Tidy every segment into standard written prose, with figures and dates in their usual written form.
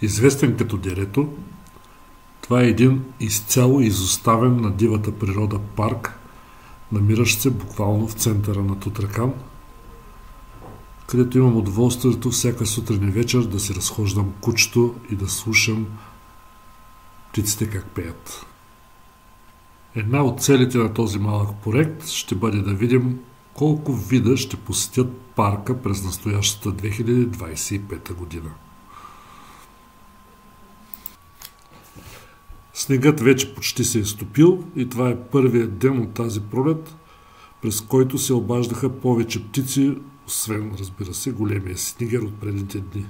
Известен като Дерето, това е един изцяло изоставен на дивата природа парк, намиращ се буквално в центъра на Тутракан, където имам удоволствието всяка сутрин и вечер да си разхождам кучето и да слушам птиците как пеят. Една от целите на този малък проект ще бъде да видим колко вида ще посетят парка през настоящата 2025 година. Снегът вече почти се е стопил и това е първият ден от тази пролет, през който се обаждаха повече птици, освен, разбира се, големия снегер от предните дни.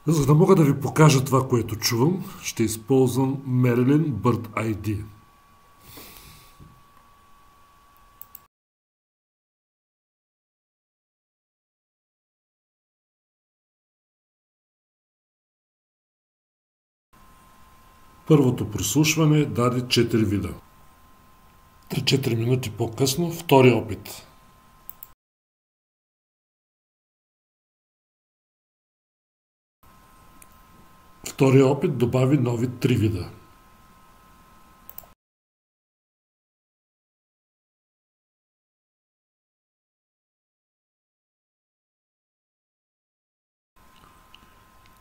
За да мога да ви покажа това, което чувам, ще използвам Merlin Bird ID. Първото прослушване даде 4 вида. 3-4 минути по-късно втори опит. Втория опит добави нови 3 вида.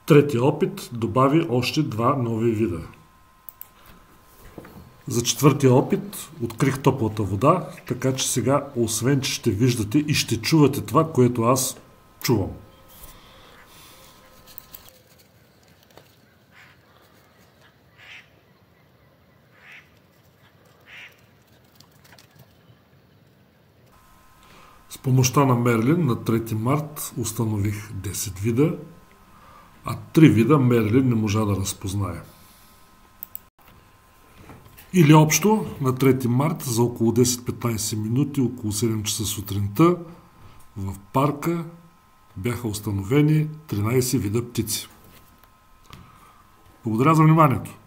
Третия опит добави още 2 нови вида. За четвъртия опит открих топлата вода, така че сега, освен че ще виждате и ще чувате това, което аз чувам. С помощта на Мерлин на 3 март установих 10 вида, а 3 вида Мерлин не можа да разпознае. Или общо на 3 март за около 10-15 минути, около 7 часа сутринта, в парка бяха установени 13 вида птици. Благодаря за вниманието!